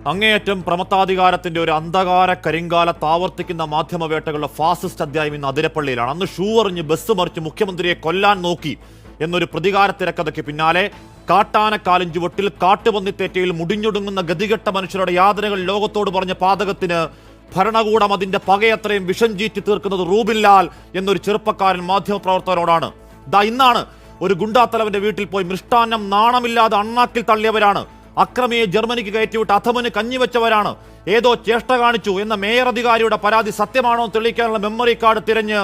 അങ്ങേയറ്റം പ്രമത്താധികാരത്തിന്റെ ഒരു അന്ധകാര കരിങ്കാലത്ത് ആവർത്തിക്കുന്ന മാധ്യമവേട്ടകളുടെ ഫാസിസ്റ്റ് അധ്യായം ഇന്ന് അതിരപ്പള്ളിയിലാണ്. അന്ന് ഷൂ എറിഞ്ഞ് ബസ് മറിച്ച് മുഖ്യമന്ത്രിയെ കൊല്ലാൻ നോക്കി എന്നൊരു പ്രതികാര തിരക്കഥയ്ക്ക് പിന്നാലെ കാട്ടാനക്കാലും ചുവട്ടിൽ കാട്ടുപന്നിത്തേറ്റയിൽ മുടിഞ്ഞൊടുങ്ങുന്ന ഗതികെട്ട മനുഷ്യരുടെ യാതനകൾ ലോകത്തോട് പറഞ്ഞ പാതകത്തിന് ഭരണകൂടം അതിന്റെ പകയത്രയും വിഷം ചീറ്റി തീർക്കുന്നത് റൂബിൻ ലാൽ എന്നൊരു ചെറുപ്പക്കാരൻ മാധ്യമപ്രവർത്തകരോടാണ്. ഇന്നാണ് ഒരു ഗുണ്ടാത്തലവന്റെ വീട്ടിൽ പോയി മൃഷ്ടാന്നം നാണമില്ലാതെ അണ്ണാക്കിൽ തള്ളിയവരാണ്. അക്രമിയെ ജർമ്മനിക്ക് കയറ്റിവിട്ട് അധമന് കഞ്ഞിവെച്ചവരാണ്. ഏതോ ചേഷ്ട കാണിച്ചു എന്ന മേയർ അധികാരിയുടെ പരാതി സത്യമാണോ തെളിയിക്കാനുള്ള മെമ്മറി കാർഡ് തിരഞ്ഞ്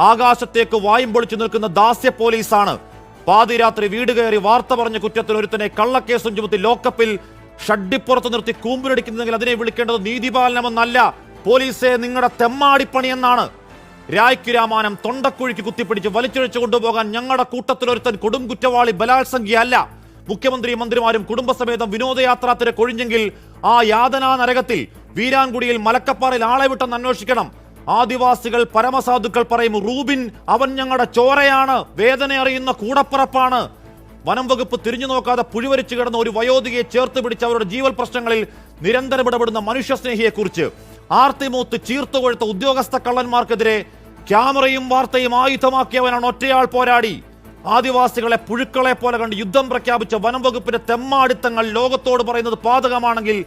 ആകാശത്തേക്ക് വായും പൊളിച്ചു നിൽക്കുന്ന ദാസ്യ പോലീസാണ്. പാതിരാത്രി വീട് കയറി വാർത്ത പറഞ്ഞ കുറ്റത്തിന് ഒരുത്തനെ കള്ളക്കേസും ചുമത്തി ലോക്കപ്പിൽ ഷഡ്ഡിപ്പുറത്ത് നിർത്തി കൂമ്പിലടിക്കുന്നെങ്കിൽ അതിനെ വിളിക്കേണ്ടത് നീതിപാലനമെന്നല്ല, പോലീസെ നിങ്ങളുടെ തെമ്മാടിപ്പണി എന്നാണ്. രായ്ക്ക് രാമാനം തൊണ്ടക്കുഴിക്ക് കുത്തിപ്പിടിച്ച് വലിച്ചിഴച്ചു കൊണ്ടുപോകാൻ ഞങ്ങളുടെ കൂട്ടത്തിലൊരുത്തൻ കൊടും കുറ്റവാളി ബലാത്സംഖ്യയല്ല. മുഖ്യമന്ത്രിയും മന്ത്രിമാരും കുടുംബസമേതം വിനോദയാത്രാ തിരക്കൊഴിഞ്ഞെങ്കിൽ ആ യാതനാ നരകത്തിൽ വീരാൻകുടിയിൽ മലക്കപ്പാറയിൽ ആളെ വിട്ടെന്ന് അന്വേഷിക്കണം. ആദിവാസികൾ പരമസാധുക്കൾ പറയും റൂബിൻ അവൻ ഞങ്ങളുടെ ചോരയാണ്, വേദന അറിയുന്ന കൂടപ്പിറപ്പാണ്. വനം വകുപ്പ് തിരിഞ്ഞു നോക്കാതെ പുഴുവരിച്ചു കിടന്ന ഒരു വയോധികയെ ചേർത്ത് പിടിച്ച് അവരുടെ ജീവൽ പ്രശ്നങ്ങളിൽ നിരന്തരം ഇടപെടുന്ന മനുഷ്യസ്നേഹിയെക്കുറിച്ച് ആർത്തിമൂത്ത് ചീർത്തു കൊഴുത്ത ഉദ്യോഗസ്ഥ കള്ളന്മാർക്കെതിരെ ക്യാമറയും വാർത്തയും ആയുധമാക്കിയവനാണ് ഒറ്റയാൾ പോരാടി. ആദിവാസികളെ പുഴുക്കളെ പോലെ കണ്ട് യുദ്ധം പ്രഖ്യാപിച്ച വനം വകുപ്പിന്റെ തെമ്മാടിത്തങ്ങൾ ലോകത്തോട് പറയുന്നത് പാതകമാണെങ്കിൽ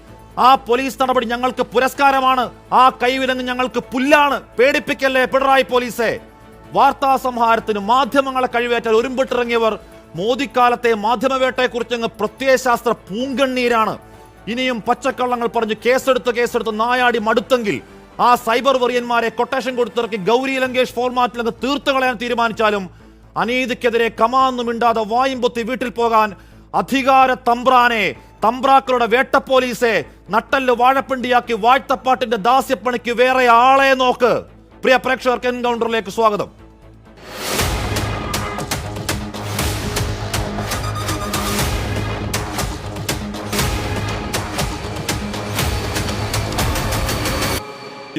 ആ പോലീസ് നടപടി ഞങ്ങൾക്ക് പുരസ്കാരമാണ്, ആ കൈവിലങ്ങ് ഞങ്ങൾക്ക് പുല്ലാണ്. പേടിപ്പിക്കല്ലേ പിണറായി പോലീസെ. വാർത്താ സംഹാരത്തിന് മാധ്യമങ്ങളെ കഴിവേറ്റാൽ ഒരുമ്പിട്ടിറങ്ങിയവർ മോദിക്കാലത്തെ മാധ്യമവേട്ടയെക്കുറിച്ചങ്ങ് പ്രത്യയശാസ്ത്ര പൂങ്കണ്ണീരാണ്. ഇനിയും പച്ചക്കള്ളങ്ങൾ പറഞ്ഞ് കേസെടുത്ത് നായാടി മടുത്തെങ്കിൽ ആ സൈബർ വെറിയന്മാരെ കൊട്ടേഷൻ കൊടുത്തിറക്കി ഗൗരി ലങ്കേഷ് ഫോർമാറ്റിലങ്ങ് തീർത്ത് കളയാൻ തീരുമാനിച്ചാലും അനീതിക്കെതിരെ കമാന്നു മിണ്ടാതെ വായും പൊത്തി വീട്ടിൽ പോകാൻ അധികാര തമ്പ്രാനെ, തമ്പ്രാക്കളുടെ വേട്ട പോലീസെ നട്ടല് വാഴപ്പിണ്ടിയാക്കി വാഴ്ത്തപ്പാട്ടിന്റെ ദാസ്യപ്പണിക്ക് വേറെ ആളെ നോക്ക്. പ്രിയ പ്രേക്ഷകർക്ക് എൻകൗണ്ടറിലേക്ക് സ്വാഗതം.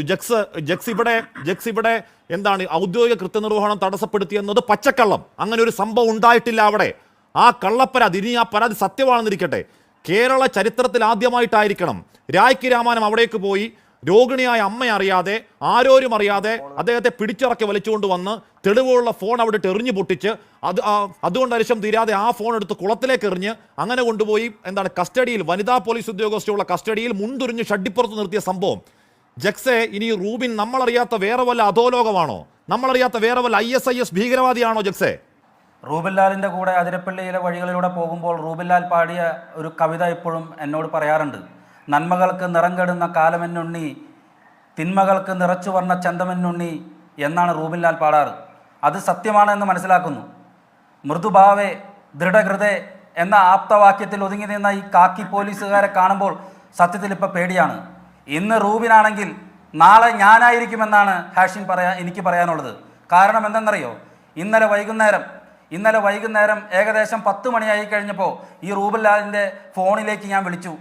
ജക്സ് ഇവിടെ എന്താണ് ഔദ്യോഗിക കൃത്യനിർവഹണം തടസ്സപ്പെടുത്തിയെന്നത് പച്ചക്കള്ളം. അങ്ങനെ ഒരു സംഭവം ഉണ്ടായിട്ടില്ല അവിടെ. ആ കള്ളപ്പരാതി, ഇനി ആ പരാതി സത്യമാണെന്നിരിക്കട്ടെ, കേരള ചരിത്രത്തിൽ ആദ്യമായിട്ടായിരിക്കണം രായ്ക്ക് രാമാനം അവിടേക്ക് പോയി രോഗിണിയായ അമ്മ അറിയാതെ ആരോരും അറിയാതെ അദ്ദേഹത്തെ പിടിച്ചിറക്കി വലിച്ചുകൊണ്ട് വന്ന് തെളിവുള്ള ഫോൺ അവിടെ എറിഞ്ഞു പൊട്ടിച്ച് അതുകൊണ്ട് അരിശം തീരാതെ ആ ഫോൺ എടുത്ത് കുളത്തിലേക്ക് എറിഞ്ഞ് അങ്ങനെ കൊണ്ടുപോയി കസ്റ്റഡിയിൽ, വനിതാ പോലീസ് ഉദ്യോഗസ്ഥയുള്ള കസ്റ്റഡിയിൽ മുണ്ടുരിഞ്ഞ് ഷഡ്ഡിപ്പുറത്ത് നിർത്തിയ സംഭവം. ജക്സെ, ഇനി റൂബിൻ നമ്മളറിയാത്ത വേറെ വല്ല അധോലോകമാണോ? നമ്മളറിയാത്ത വേറെ വല്ല ISIS ഭീകരവാദിയാണോ ജക്സെ? റൂബിൻ ലാലിൻ്റെ കൂടെ അതിരപ്പള്ളിയിലെ വഴികളിലൂടെ പോകുമ്പോൾ റൂബിൻ ലാൽ പാടിയ ഒരു കവിത ഇപ്പോഴും എന്നോട് പറയാറുണ്ട്. നന്മകൾക്ക് നിറം കെടുന്ന കാലമെന്നുണ്ണി, തിന്മകൾക്ക് നിറച്ചു വർണ്ണ ചന്തമെന്നുണ്ണി എന്നാണ് റൂബിൻ ലാൽ പാടാറ്. അത് സത്യമാണ് എന്ന് മനസ്സിലാക്കുന്നു. മൃദുഭാവേ ദൃഢഹൃദേ എന്ന ആപ്തവാക്യത്തിൽ ഒതുങ്ങി നിന്ന ഈ കാക്കി പോലീസുകാരെ കാണുമ്പോൾ സത്യത്തിൽ ഇപ്പോൾ പേടിയാണ്. ഇന്ന് റൂബിനാണെങ്കിൽ നാളെ ഞാനായിരിക്കുമെന്നാണ് ഹാഷിൻ എനിക്ക് പറയാനുള്ളത്. കാരണം എന്തെന്നറിയോ, ഇന്നലെ വൈകുന്നേരം ഏകദേശം 10 മണിയായി കഴിഞ്ഞപ്പോൾ ഈ റൂബിൻ ലാലിൻ്റെ ഫോണിലേക്ക് ഞാൻ വിളിച്ചു.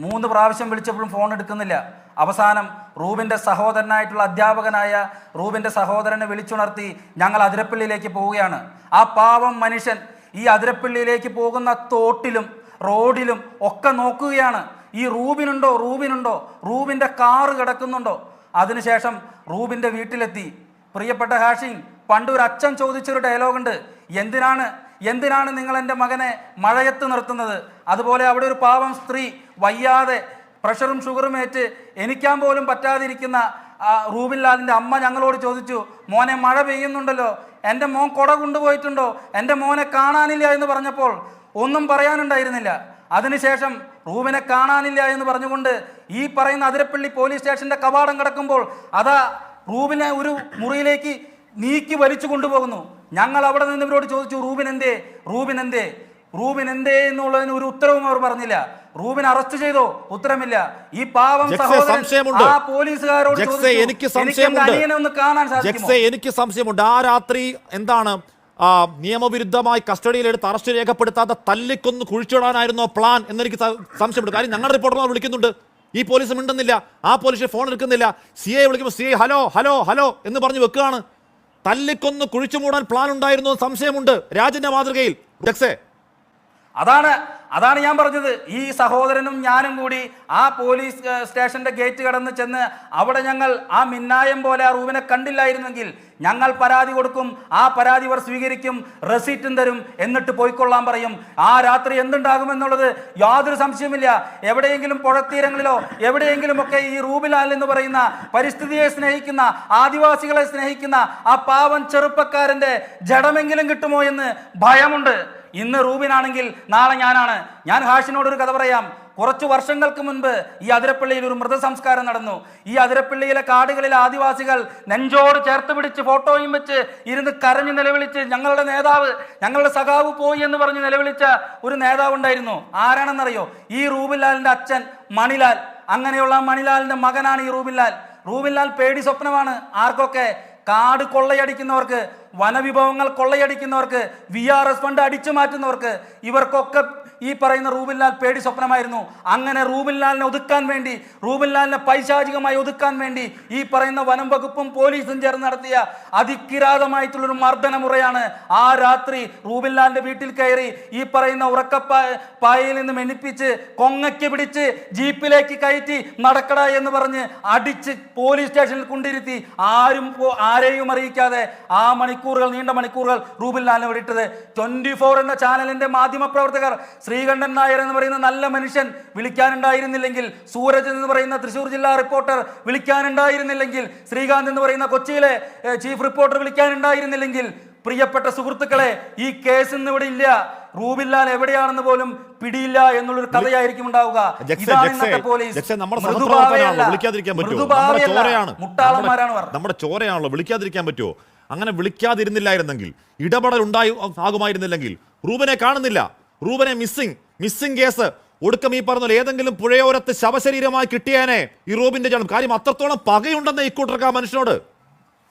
3 പ്രാവശ്യം വിളിച്ചപ്പോഴും ഫോൺ എടുക്കുന്നില്ല. അവസാനം റൂബിൻ്റെ സഹോദരനായിട്ടുള്ള അധ്യാപകനായ റൂബിൻ്റെ സഹോദരനെ വിളിച്ചുണർത്തി ഞങ്ങൾ അതിരപ്പള്ളിയിലേക്ക് പോവുകയാണ്. ആ പാവം മനുഷ്യൻ ഈ അതിരപ്പള്ളിയിലേക്ക് പോകുന്ന തോട്ടിലും റോഡിലും ഒക്കെ നോക്കുകയാണ്. ഈ റൂബിനുണ്ടോ, റൂബിൻ്റെ കാറ് കിടക്കുന്നുണ്ടോ. അതിനുശേഷം റൂബിൻ്റെ വീട്ടിലെത്തി. പ്രിയപ്പെട്ട ഹാഷിം, പണ്ട് ഒരു അച്ഛൻ ചോദിച്ചൊരു ഡയലോഗുണ്ട്, എന്തിനാണ് നിങ്ങൾ എൻ്റെ മകനെ മഴയത്ത് നിർത്തുന്നത്? അതുപോലെ അവിടെ ഒരു പാവം സ്ത്രീ വയ്യാതെ പ്രഷറും ഷുഗറും ഏറ്റ് എണിക്കാൻ പോലും പറ്റാതിരിക്കുന്ന റൂബിൻ ലാലിൻ്റെ അമ്മ ഞങ്ങളോട് ചോദിച്ചു, മോനെ മഴ പെയ്യുന്നുണ്ടല്ലോ, എൻ്റെ മോൻ കുട കൊണ്ടുപോയിട്ടുണ്ടോ, എൻ്റെ മോനെ കാണാനില്ല എന്ന് പറഞ്ഞപ്പോൾ ഒന്നും പറയാനുണ്ടായിരുന്നില്ല. അതിനുശേഷം റൂബിനെ കാണാനില്ല എന്ന് പറഞ്ഞുകൊണ്ട് ഈ പറയുന്ന അതിരപ്പള്ളി പോലീസ് സ്റ്റേഷന്റെ കവാടം കിടക്കുമ്പോൾ അതാ റൂബിനെ ഒരു മുറിയിലേക്ക് നീക്കി വലിച്ചു കൊണ്ടുപോകുന്നു. ഞങ്ങൾ അവിടെ നിന്ന് ഇവരോട് ചോദിച്ചു, റൂബിൻ എന്തേ എന്നുള്ളതിന് ഒരു ഉത്തരവും അവർ പറഞ്ഞില്ല. റൂബിൻ അറസ്റ്റ് ചെയ്തോ? ഉത്തരമില്ല. ഈ പാവം സഹോദരൻ ആ പോലീസുകാരോട് ഒന്ന് കാണാൻ സാധിക്കുമോ? എനിക്ക് സംശയമുണ്ട്. ആ രാത്രി നിയമവിരുദ്ധമായി കസ്റ്റഡിയിലെടുത്ത് അറസ്റ്റ് രേഖപ്പെടുത്താതെ തല്ലിക്കൊന്ന് കുഴിച്ചിടാനായിരുന്നോ പ്ലാൻ എന്നെനിക്ക് സംശയമുണ്ട്. കാര്യം ഞങ്ങളുടെ റിപ്പോർട്ടർമാർ വിളിക്കുന്നുണ്ട്, ഈ പോലീസ് മിണ്ടുന്നില്ല, ആ പോലീസ് ഫോൺ എടുക്കുന്നില്ല. CI വിളിക്കുമ്പോൾ CI ഹലോ എന്ന് പറഞ്ഞ് വെക്കുകയാണ്. തല്ലിക്കൊന്ന് കുഴിച്ചു മൂടാൻ പ്ലാൻ ഉണ്ടായിരുന്നോ സംശയമുണ്ട് രാജന്റെ മാതൃകയിൽ. ജക്സെ, അതാണ് ഞാൻ പറഞ്ഞത്. ഈ സഹോദരനും ഞാനും കൂടി ആ പോലീസ് സ്റ്റേഷന്റെ ഗേറ്റ് കടന്ന് ചെന്ന് അവിടെ ഞങ്ങൾ ആ മിന്നായം പോലെ ആ റൂബിനെ കണ്ടില്ലായിരുന്നെങ്കിൽ ഞങ്ങൾ പരാതി കൊടുക്കും, ആ പരാതി ഇവർ സ്വീകരിക്കും, റെസീറ്റും തരും, എന്നിട്ട് പോയിക്കൊള്ളാൻ പറയും. ആ രാത്രി എന്തുണ്ടാകുമെന്നുള്ളത് യാതൊരു സംശയമില്ല. എവിടെയെങ്കിലും പുഴത്തീരങ്ങളിലോ എവിടെയെങ്കിലും ഒക്കെ ഈ റൂബിലാൽ എന്ന് പറയുന്ന പരിസ്ഥിതിയെ സ്നേഹിക്കുന്ന, ആദിവാസികളെ സ്നേഹിക്കുന്ന ആ പാവൻ ചെറുപ്പക്കാരന്റെ ജഡമെങ്കിലും കിട്ടുമോ എന്ന് ഭയമുണ്ട്. ഇന്ന് റൂബിനാണെങ്കിൽ നാളെ ഞാനാണ്. ഞാൻ ഹാഷിനോടൊരു കഥ പറയാം. കുറച്ചു വർഷങ്ങൾക്ക് മുൻപ് ഈ അതിരപ്പള്ളിയിൽ ഒരു മൃതസംസ്കാരം നടന്നു. ഈ അതിരപ്പള്ളിയിലെ കാടുകളിലെ ആദിവാസികൾ നെഞ്ചോട് ചേർത്ത് പിടിച്ച് ഫോട്ടോയും വെച്ച് ഇരുന്ന് കരഞ്ഞു നിലവിളിച്ച് ഞങ്ങളുടെ നേതാവ്, ഞങ്ങളുടെ സഖാവ് പോയി എന്ന് പറഞ്ഞ് നിലവിളിച്ച ഒരു നേതാവ് ഉണ്ടായിരുന്നു. ആരാണെന്നറിയോ? ഈ റൂബിൻലാലിന്റെ അച്ഛൻ മണിലാൽ. അങ്ങനെയുള്ള മണിലാലിന്റെ മകനാണ് ഈ റൂബിൻലാൽ. റൂബിൻലാൽ പേടി സ്വപ്നമാണ് ആർക്കൊക്കെ? കാട് കൊള്ളയടിക്കുന്നവർക്ക്, വനവിഭവങ്ങൾ കൊള്ളയടിക്കുന്നവർക്ക്, VRS ഫണ്ട് അടിച്ചു മാറ്റുന്നവർക്ക്, ഇവർക്കൊക്കെ ഈ പറയുന്ന റൂബിൻലാൽ പേടി സ്വപ്നമായിരുന്നു. അങ്ങനെ റൂബിൻലാലിനെ ഒതുക്കാൻ വേണ്ടി, റൂബിൻലാലിനെ പൈശാചികമായി ഒതുക്കാൻ വേണ്ടി ഈ പറയുന്ന വനം വകുപ്പും പോലീസും ചേർന്ന് നടത്തിയ അതികിരാതമായിട്ടുള്ളൊരു മർദ്ദന മുറയാണ്. ആ രാത്രി റൂബിൻലാലിന്റെ വീട്ടിൽ കയറി ഈ പറയുന്ന ഉറക്കപ്പായയിൽ നിന്ന് മെന്നിപ്പിച്ച് കൊങ്ങയ്ക്ക് പിടിച്ച് ജീപ്പിലേക്ക് കയറ്റി നടക്കട എന്ന് പറഞ്ഞ് അടിച്ച് പോലീസ് സ്റ്റേഷനിൽ കൊണ്ടിരുത്തി ആരെയും അറിയിക്കാതെ ആ മണിക്കൂറുകൾ, നീണ്ട മണിക്കൂറുകൾ റൂബിൻലാലിനെ വിളിട്ടത്. 24 എന്ന ചാനലിന്റെ മാധ്യമ പ്രവർത്തകർ ശ്രീകണ്ഠൻ നായർ എന്ന് പറയുന്ന നല്ല മനുഷ്യൻ വിളിക്കാനുണ്ടായിരുന്നില്ലെങ്കിൽ, സൂരജ് എന്ന് പറയുന്ന തൃശ്ശൂർ ജില്ലാ റിപ്പോർട്ടർ വിളിക്കാനുണ്ടായിരുന്നില്ലെങ്കിൽ, ശ്രീകാന്ത് എന്ന് പറയുന്ന കൊച്ചിയിലെ ചീഫ് റിപ്പോർട്ടർ വിളിക്കാനുണ്ടായിരുന്നില്ലെങ്കിൽ, പ്രിയപ്പെട്ട സുഹൃത്തുക്കളെ, ഈ കേസ് ഇന്ന് ഇവിടെ ഇല്ല. റൂബിൻലാൽ എവിടെയാണെന്ന് പോലും പിടിയില്ല എന്നുള്ളൊരു കഥയായിരിക്കും ഉണ്ടാവുക. നമ്മുടെ ചോരയാണല്ലോ, വിളിക്കാതിരിക്കാൻ പറ്റുമോ? അങ്ങനെ വിളിക്കാതിരുന്നില്ലായിരുന്നെങ്കിൽ, ഇടപെടൽ ആകുമായിരുന്നില്ലെങ്കിൽ, റൂബിനെ കാണുന്നില്ല, റൂബിനെ മിസ്സിംഗ് കേസ് ഒടുക്കം ഈ പറഞ്ഞ ഏതെങ്കിലും പുഴയോരത്ത് ശവശരീരമായി കിട്ടിയാനേ ഈ റൂബിന്റെ ജനം. കാര്യം അത്രത്തോളം പകയുണ്ടെന്ന് ഇക്കൂട്ടർക്ക് ആ മനുഷ്യനോട്.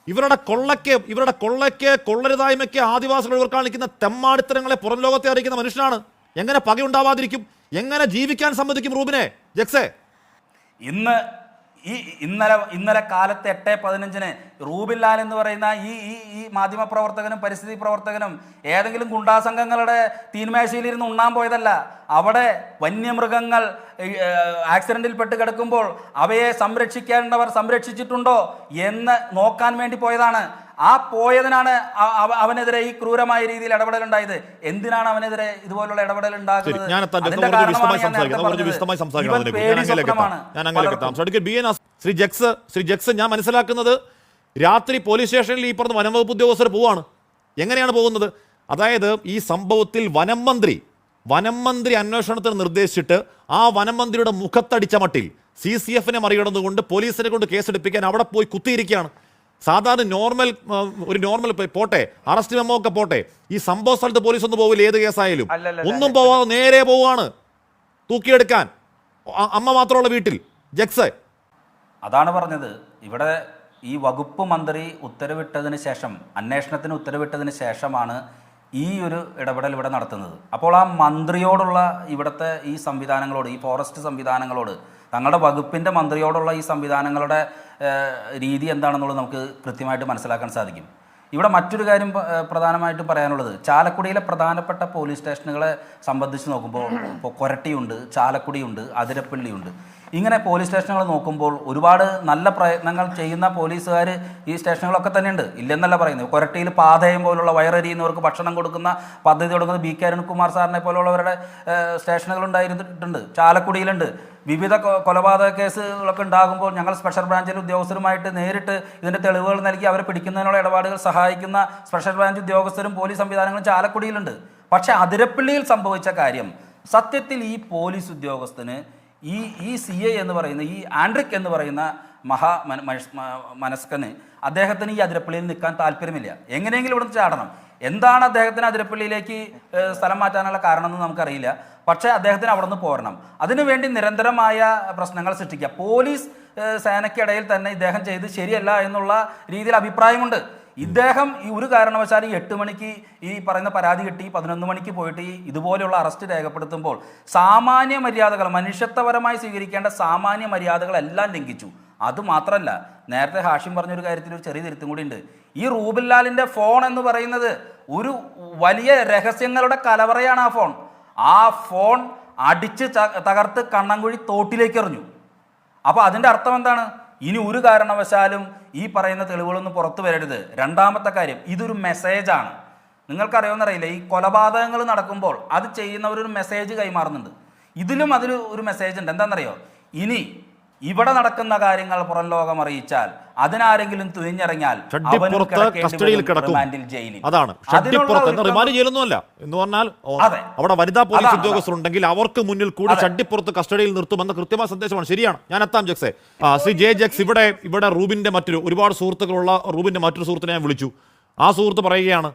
ഇവരുടെ കൊള്ളയ്ക്ക് കൊള്ളരുതായ്മയ്ക്ക് ആദിവാസികൾ ഇവർ കാണിക്കുന്ന തെമ്മാടിത്തരങ്ങളെ പുറം ലോകത്തെ അറിയിക്കുന്ന മനുഷ്യനാണ്. എങ്ങനെ പകയുണ്ടാവാതിരിക്കും? എങ്ങനെ ജീവിക്കാൻ സമ്മതിക്കും റൂബിനെ? ജക്സേ, ഇന്നലെ കാലത്ത് 8:15 റൂബിൻലാൽ എന്ന് പറയുന്ന ഈ മാധ്യമ പ്രവർത്തകനും പരിസ്ഥിതി പ്രവർത്തകനും ഏതെങ്കിലും ഗുണ്ടാ സംഘങ്ങളുടെ തീന്മേശയിലിരുന്ന് ഉണ്ണാൻ പോയതല്ല. അവിടെ വന്യമൃഗങ്ങൾ ആക്സിഡന്റിൽപ്പെട്ട് കിടക്കുമ്പോൾ അവയെ സംരക്ഷിക്കേണ്ടവർ സംരക്ഷിച്ചിട്ടുണ്ടോ എന്ന് നോക്കാൻ വേണ്ടി പോയതാണ്. ആ പോയതിനാണ് അവനെതിരെ ഈ ക്രൂരമായ രീതിയിൽ ഇടപെടൽ ഉണ്ടായത്. എന്തിനാണ് അവനെതിരെ ഇതുപോലുള്ള ഇടപെടൽ ഉണ്ടാകുന്നത്? ശ്രീ ജക്സ്, ഞാൻ മനസ്സിലാക്കുന്നത് രാത്രി പോലീസ് സ്റ്റേഷനിൽ ഈ പറഞ്ഞ വനംവകുപ്പ് ഉദ്യോഗസ്ഥർ പോവാണ്. എങ്ങനെയാണ് പോകുന്നത്? അതായത് ഈ സംഭവത്തിൽ വനം മന്ത്രി അന്വേഷണത്തിന് നിർദ്ദേശിച്ചിട്ട് ആ വനം മന്ത്രിയുടെ മുഖത്തടിച്ച മട്ടിൽ CCFനെ മറികടന്നുകൊണ്ട് പോലീസിനെ കൊണ്ട് കേസെടുപ്പിക്കാൻ അവിടെ പോയി കുത്തിയിരിക്കുകയാണ്. സാധാരണ നോർമൽ പോട്ടെ, അറസ്റ്റ് മെമ്മോ ഒക്കെ പോട്ടെ, ഈ സംഭവ സ്ഥലത്ത് പോലീസ് ഒന്നും പോവില്ല. ഏത് കേസായാലും ഒന്നും പോവാതെ നേരെ പോവാണ് തൂക്കിയെടുക്കാൻ, അമ്മ മാത്രമുള്ള വീട്ടിൽ. ജക്സ്, അതാണ് പറഞ്ഞത്. ഇവിടെ ഈ വകുപ്പ് മന്ത്രി ഉത്തരവിട്ടതിന് ശേഷം, അന്വേഷണത്തിന് ഉത്തരവിട്ടതിന് ശേഷമാണ് ഈ ഒരു ഇടപെടൽ ഇവിടെ നടത്തുന്നത്. അപ്പോൾ ആ മന്ത്രിയോടുള്ള ഇവിടുത്തെ ഈ സംവിധാനങ്ങളോട്, ഈ ഫോറസ്റ്റ് സംവിധാനങ്ങളോട്, തങ്ങളുടെ വകുപ്പിൻ്റെ മന്ത്രിയോടുള്ള ഈ സംവിധാനങ്ങളുടെ രീതി എന്താണെന്നുള്ളത് നമുക്ക് കൃത്യമായിട്ട് മനസ്സിലാക്കാൻ സാധിക്കും. ഇവിടെ മറ്റൊരു കാര്യം പ്രധാനമായിട്ടും പറയാനുള്ളത്, ചാലക്കുടിയിലെ പ്രധാനപ്പെട്ട പോലീസ് സ്റ്റേഷനുകളെ സംബന്ധിച്ച് നോക്കുമ്പോൾ ഇപ്പോൾ കൊരട്ടിയുണ്ട്, ചാലക്കുടിയുണ്ട്, അതിരപ്പള്ളിയുണ്ട്. ഇങ്ങനെ പോലീസ് സ്റ്റേഷനുകൾ നോക്കുമ്പോൾ ഒരുപാട് നല്ല പ്രയത്നങ്ങൾ ചെയ്യുന്ന പോലീസുകാർ ഈ സ്റ്റേഷനുകളൊക്കെ തന്നെയുണ്ട്, ഇല്ലെന്നല്ല പറയുന്നത്. കൊരട്ടിയിൽ പാതയം പോലുള്ള വയറെറിയുന്നവർക്ക് ഭക്ഷണം കൊടുക്കുന്ന പദ്ധതി കൊടുക്കുന്ന BK അരുൺകുമാർ സാറിനെ പോലുള്ളവരുടെ സ്റ്റേഷനുകൾ ഉണ്ടായിരുന്നിട്ടുണ്ട്. ചാലക്കുടിയിലുണ്ട്. വിവിധ കൊലപാതക കേസുകളൊക്കെ ഉണ്ടാകുമ്പോൾ ഞങ്ങൾ സ്പെഷ്യൽ ബ്രാഞ്ചിലെ ഉദ്യോഗസ്ഥരുമായിട്ട് നേരിട്ട് ഇതിൻ്റെ തെളിവുകൾ നൽകി അവരെ പിടിക്കുന്നതിനുള്ള ഇടപാടുകൾ സഹായിക്കുന്ന സ്പെഷ്യൽ ബ്രാഞ്ച് ഉദ്യോഗസ്ഥരും പോലീസ് സംവിധാനങ്ങളും ചാലക്കുടിയിലുണ്ട്. പക്ഷേ അതിരപ്പള്ളിയിൽ സംഭവിച്ച കാര്യം, സത്യത്തിൽ ഈ പോലീസ് ഉദ്യോഗസ്ഥന് ഈ CI എന്ന് പറയുന്ന, ഈ ആൻഡ്രിക് എന്ന് പറയുന്ന മനസ്കന്, അദ്ദേഹത്തിന് ഈ അതിരപ്പള്ളിയിൽ നിൽക്കാൻ താല്പര്യമില്ല. എങ്ങനെയെങ്കിലും ഇവിടുന്ന് ചാടണം. എന്താണ് അദ്ദേഹത്തിന് അതിരപ്പള്ളിയിലേക്ക് സ്ഥലം മാറ്റാനുള്ള കാരണം എന്ന് നമുക്കറിയില്ല. പക്ഷേ അദ്ദേഹത്തിന് അവിടെ നിന്ന് പോരണം. അതിനുവേണ്ടി നിരന്തരമായ പ്രശ്നങ്ങൾ സൃഷ്ടിക്കുക. പോലീസ് സേനയ്ക്കിടയിൽ തന്നെ ഇദ്ദേഹം ചെയ്ത് ശരിയല്ല എന്നുള്ള രീതിയിൽ അഭിപ്രായമുണ്ട്. ഇദ്ദേഹം ഈ ഒരു കാരണവശാലും 8 മണിക്ക് ഈ പറയുന്ന പരാതി കിട്ടി 11 മണിക്ക് പോയിട്ട് ഇതുപോലെയുള്ള അറസ്റ്റ് രേഖപ്പെടുത്തുമ്പോൾ സാമാന്യ മര്യാദകൾ, മനുഷ്യത്വപരമായി സ്വീകരിക്കേണ്ട സാമാന്യ മര്യാദകളെല്ലാം ലംഘിച്ചു. അതുമാത്രമല്ല, നേരത്തെ ഹാഷിം പറഞ്ഞൊരു കാര്യത്തിൽ ഒരു ചെറിയ തിരുത്തും കൂടി ഉണ്ട്. ഈ റൂബിൻലാലിൻ്റെ ഫോൺ എന്ന് പറയുന്നത് ഒരു വലിയ രഹസ്യങ്ങളുടെ കലവറയാണ്. ആ ഫോൺ അടിച്ച് തകർത്ത് കണ്ണൻകുഴി തോട്ടിലേക്ക് എറിഞ്ഞു. അപ്പോൾ അതിൻ്റെ അർത്ഥം എന്താണ്? ഇനി ഒരു കാരണവശാലും ഈ പറയുന്ന തെളിവുകളൊന്നും പുറത്തു വരരുത്. രണ്ടാമത്തെ കാര്യം, ഇതൊരു മെസ്സേജാണ്. നിങ്ങൾക്കറിയാമെന്നറിയില്ല, ഈ കൊലപാതകങ്ങൾ നടക്കുമ്പോൾ അത് ചെയ്യുന്നവരൊരു മെസ്സേജ് കൈമാറുന്നുണ്ട്. ഇതിലും അതിൽ ഒരു മെസ്സേജ് ഉണ്ട്. എന്താണെന്നറിയോ? ഇനി ഇവിടെ നടക്കുന്ന കാര്യങ്ങൾ പുറം ലോകം അറിയിച്ചാൽ അതിനാരെങ്കിലും തുനിഞ്ഞിറങ്ങിയാൽ കസ്റ്റഡിയിൽ കിടക്കും. അതാണ് റിമാൻഡ് ജയിലൊന്നുമല്ല എന്ന് പറഞ്ഞാൽ അവിടെ വനിതാ പോലീസ് ഉദ്യോഗസ്ഥരുണ്ടെങ്കിൽ അവർക്ക് മുന്നിൽ കൂടി ഷഡ്ഡിപ്പുറത്ത് കസ്റ്റഡിയിൽ നിർത്തുമെന്ന കൃത്യമായ സന്ദേശമാണ്. ശരിയാണ്, ഞാൻ എത്താം ജക്സെ. ശ്രീ ജെ ജക്സ്, ഇവിടെ റൂബിന്റെ ഒരുപാട് സുഹൃത്തുക്കളുള്ള റൂബിന്റെ മറ്റൊരു സുഹൃത്തിനെ ഞാൻ വിളിച്ചു. ആ സുഹൃത്ത് പറയുകയാണ്,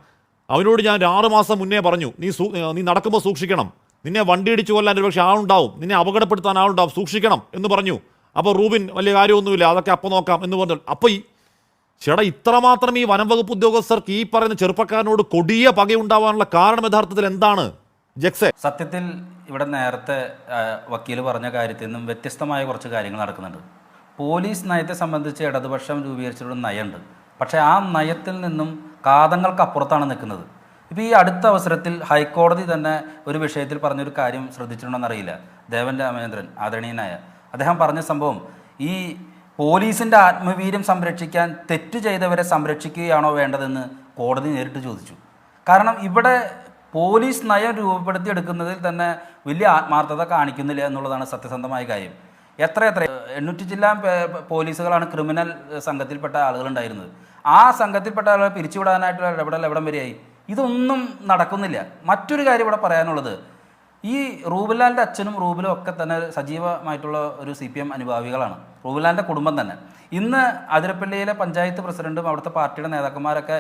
അവനോട് ഞാൻ 6 മാസം മുന്നേ പറഞ്ഞു, നീ നടക്കുമ്പോൾ സൂക്ഷിക്കണം, നിന്നെ വണ്ടി ഇടിച്ചു കൊല്ലാൻ ഒരുപക്ഷെ ആളുണ്ടാവും, നിന്നെ അപകടപ്പെടുത്താൻ ആളുണ്ടാവും, സൂക്ഷിക്കണം എന്ന് പറഞ്ഞു. അപ്പോൾ റൂബിൻ വലിയ കാര്യമൊന്നുമില്ല, അതൊക്കെ അപ്പോൾ നോക്കാം എന്ന് പറഞ്ഞു. അപ്പോൾ ചേട്ടാ, ഇത്രമാത്രം ഈ വനം വകുപ്പ് ഉദ്യോഗസ്ഥർക്ക് ഈ പറയുന്ന ചെറുപ്പക്കാരനോട് കൊടിയ പകയുണ്ടാവാനുള്ള കാരണം യഥാർത്ഥത്തിൽ എന്താണ് ജക്സെ? സത്യത്തിൽ ഇവിടെ നേരത്തെ വക്കീൽ പറഞ്ഞ കാര്യത്തിൽ നിന്നും വ്യത്യസ്തമായ കുറച്ച് കാര്യങ്ങൾ നടക്കുന്നുണ്ട്. പോലീസ് നയത്തെ സംബന്ധിച്ച് ഇടതുപക്ഷം രൂപീകരിച്ചിട്ടുള്ള നയമുണ്ട്. പക്ഷേ ആ നയത്തിൽ നിന്നും കാതങ്ങൾക്കപ്പുറത്താണ് നിൽക്കുന്നത്. ഇപ്പോൾ ഈ അടുത്ത അവസരത്തിൽ ഹൈക്കോടതി തന്നെ ഒരു വിഷയത്തിൽ പറഞ്ഞൊരു കാര്യം ശ്രദ്ധിച്ചിട്ടുണ്ടോയെന്നറിയില്ല. ദേവൻ രാമചന്ദ്രൻ, ആദരണീയനായ അദ്ദേഹം പറഞ്ഞ സംഭവം, ഈ പോലീസിൻ്റെ ആത്മവീര്യം സംരക്ഷിക്കാൻ തെറ്റ് ചെയ്തവരെ സംരക്ഷിക്കുകയാണോ വേണ്ടതെന്ന് കോടതി നേരിട്ട് ചോദിച്ചു. കാരണം ഇവിടെ പോലീസ് നയം രൂപപ്പെടുത്തിയെടുക്കുന്നതിൽ തന്നെ വലിയ ആത്മാർത്ഥത കാണിക്കുന്നില്ല എന്നുള്ളതാണ് സത്യസന്ധമായ കാര്യം. എത്ര 800 ജില്ലാ പോലീസുകളാണ് ക്രിമിനൽ സംഘത്തിൽപ്പെട്ട ആളുകളുണ്ടായിരുന്നത്. ആ സംഘത്തിൽപ്പെട്ട ആളുകളെ പിരിച്ചുവിടാനായിട്ടുള്ള ഇടപെടൽ എവിടം വരെയായി? ഇതൊന്നും നടക്കുന്നില്ല. മറ്റൊരു കാര്യം ഇവിടെ പറയാനുള്ളത്, ഈ റൂബിൻലാലിൻ്റെ അച്ഛനും റൂബിലും ഒക്കെ തന്നെ സജീവമായിട്ടുള്ള ഒരു CPM അനുഭാവികളാണ്. റൂബിൻലാലിൻ്റെ കുടുംബം തന്നെ. ഇന്ന് അതിരപ്പള്ളിയിലെ പഞ്ചായത്ത് പ്രസിഡന്റും അവിടുത്തെ പാർട്ടിയുടെ നേതാക്കന്മാരൊക്കെ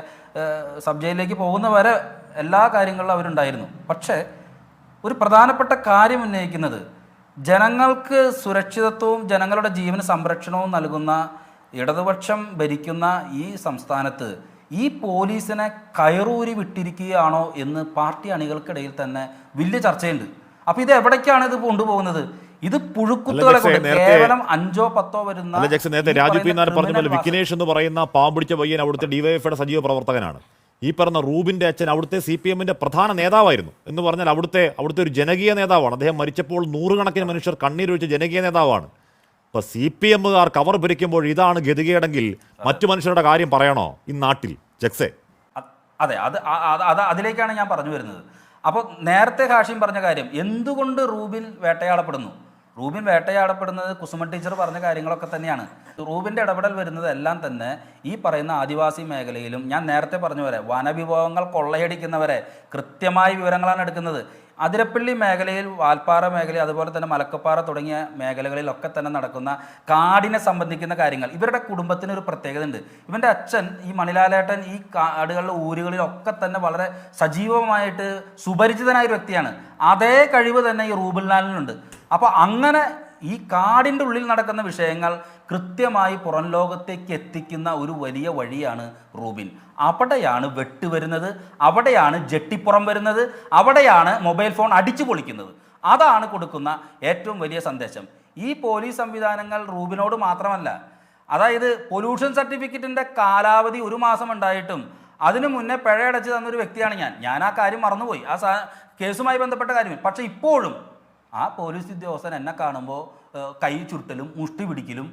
സബ് ജയിലിലേക്ക് പോകുന്ന വരെ എല്ലാ കാര്യങ്ങളിലും അവരുണ്ടായിരുന്നു. പക്ഷേ ഒരു പ്രധാനപ്പെട്ട കാര്യം ഉന്നയിക്കുന്നത്, ജനങ്ങൾക്ക് സുരക്ഷിതത്വവും ജനങ്ങളുടെ ജീവന് സംരക്ഷണവും നൽകുന്ന ഇടതുപക്ഷം ഭരിക്കുന്ന ഈ സംസ്ഥാനത്ത് ഈ പോലീസിനെ കയറൂരി വിട്ടിരിക്കുകയാണോ എന്ന് പാർട്ടി അണികൾക്കിടയിൽ തന്നെ വലിയ ചർച്ചയുണ്ട്. അപ്പോൾ ഇത് എവിടേക്കാണ് ഇത് കൊണ്ടുപോകുന്നത്? ഇത് പുഴുക്കുത്തുകളെ കൊണ്ട് കേവലം 5-10 വരുന്ന നേരത്തെ രാജു പി നായർ പറഞ്ഞ വിഘ്നേഷ് എന്ന് പറയുന്ന പാമ്പിടിച്ച പയ്യൻ അവിടുത്തെ ഡിവൈഎഫ്ഐയുടെ സജീവ പ്രവർത്തകനാണ്. ഈ പറഞ്ഞ റൂബിന്റെ അച്ഛൻ അവിടുത്തെ CPMന്റെ പ്രധാന നേതാവായിരുന്നു. എന്ന് പറഞ്ഞാൽ അവിടുത്തെ ഒരു ജനകീയ നേതാവാണ്. അദ്ദേഹം മരിച്ചപ്പോൾ 100 കണക്കിന് മനുഷ്യർ കണ്ണീരൊഴിച്ച ജനകീയ നേതാവാണ്. ഇപ്പൊ CPMകാർ കവർ ഭരിക്കുമ്പോൾ ഇതാണ് ഗതികേടെങ്കിൽ മറ്റു മനുഷ്യരുടെ കാര്യം പറയണോ ഈ നാട്ടിൽ ജക്സെ? അതെ, അതിലേക്കാണ് ഞാൻ പറഞ്ഞു വരുന്നത്. അപ്പോൾ നേരത്തെ ഹാഷിം പറഞ്ഞ കാര്യം, എന്തുകൊണ്ട് റൂബിൻ വേട്ടയാടപ്പെടുന്നു? റൂബിൻ വേട്ടയാടപ്പെടുന്നത് കുസുമ ടീച്ചർ പറഞ്ഞ കാര്യങ്ങളൊക്കെ തന്നെയാണ്. റൂബിൻ്റെ ഇടപെടൽ വരുന്നത് എല്ലാം തന്നെ ഈ പറയുന്ന ആദിവാസി മേഖലയിലും, ഞാൻ നേരത്തെ പറഞ്ഞവരെ വനവിഭവങ്ങൾ കൊള്ളയടിക്കുന്നവരെ കൃത്യമായ വിവരങ്ങളാണ് എടുക്കുന്നത്. അതിരപ്പള്ളി മേഖലയിൽ, വാൽപ്പാറ മേഖല, അതുപോലെ തന്നെ മലക്കപ്പാറ തുടങ്ങിയ മേഖലകളിലൊക്കെ തന്നെ നടക്കുന്ന കാടിനെ സംബന്ധിക്കുന്ന കാര്യങ്ങൾ. ഇവരുടെ കുടുംബത്തിന് ഒരു പ്രത്യേകത ഉണ്ട്. ഇവൻ്റെ അച്ഛൻ, ഈ മണിലാലേട്ടൻ, ഈ കാടുകളിലെ ഊരുകളിലൊക്കെ തന്നെ വളരെ സജീവമായിട്ട് സുപരിചിതനായ ഒരു വ്യക്തിയാണ്. അതേ കഴിവ് തന്നെ ഈ റൂബിൻലാലിനുണ്ട്. അപ്പോൾ അങ്ങനെ ഈ കാടിൻ്റെ ഉള്ളിൽ നടക്കുന്ന വിഷയങ്ങൾ കൃത്യമായി പുറം ലോകത്തേക്ക് എത്തിക്കുന്ന ഒരു വലിയ വഴിയാണ് റൂബിൻ. അവിടെയാണ് വെട്ട് വരുന്നത്, അവിടെയാണ് ജെട്ടിപ്പുറം വരുന്നത്, അവിടെയാണ് മൊബൈൽ ഫോൺ അടിച്ചു പൊളിക്കുന്നത്. അതാണ് കൊടുക്കുന്ന ഏറ്റവും വലിയ സന്ദേശം. ഈ പോലീസ് സംവിധാനങ്ങൾ റൂബിനോട് മാത്രമല്ല, അതായത് പൊല്യൂഷൻ സർട്ടിഫിക്കറ്റിൻ്റെ കാലാവധി 1 മാസം ഉണ്ടായിട്ടും അതിനു മുന്നേ പിഴയടച്ച് തന്നൊരു വ്യക്തിയാണ് ഞാൻ ആ കാര്യം മറന്നുപോയി, ആ കേസുമായി ബന്ധപ്പെട്ട കാര്യം. പക്ഷേ ഇപ്പോഴും ആ പോലീസ് ഉദ്യോഗസ്ഥൻ എന്നെ കാണുമ്പോൾ കൈ ചുരുട്ടലും മുഷ്ടി പിടിക്കലും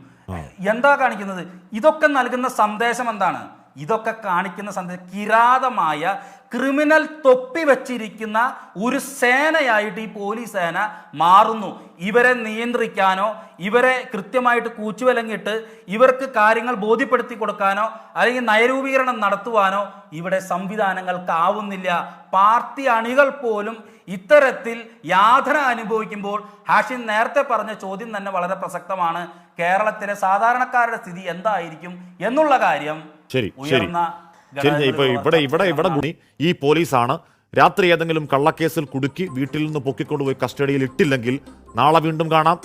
എന്താ കാണിക്കുന്നത്? ഇതൊക്കെ നൽകുന്ന സന്ദേശം എന്താണ്? ഇതൊക്കെ കാണിക്കുന്ന സന്ദേശം കിരാതമായ ക്രിമിനൽ തൊപ്പി വച്ചിരിക്കുന്ന ഒരു സേനയായിട്ട് ഈ പോലീസ് സേന മാറുന്നു. ഇവരെ നിയന്ത്രിക്കാനോ ഇവരെ കൃത്യമായിട്ട് കൂച്ചുവിലങ്ങിട്ട് ഇവർക്ക് കാര്യങ്ങൾ ബോധ്യപ്പെടുത്തി കൊടുക്കാനോ അല്ലെങ്കിൽ നയരൂപീകരണം നടത്തുവാനോ ഇവിടെ സംവിധാനങ്ങൾക്കാവുന്നില്ല. പാർട്ടി അണികൾ പോലും ഇത്തരത്തിൽ യാതന അനുഭവിക്കുമ്പോൾ ഹാഷിം നേരത്തെ പറഞ്ഞ ചോദ്യം തന്നെ വളരെ പ്രസക്തമാണ്. കേരളത്തിലെ സാധാരണക്കാരുടെ സ്ഥിതി എന്തായിരിക്കും എന്നുള്ള കാര്യം ഉയർന്ന ഇവിടെ ഈ പോലീസാണ് രാത്രി ഏതെങ്കിലും കള്ളക്കേസിൽ കുടുക്കി വീട്ടിൽ നിന്ന് പൊക്കിക്കൊണ്ടുപോയി കസ്റ്റഡിയിൽ ഇട്ടില്ലെങ്കിൽ നാളെ വീണ്ടും കാണാം.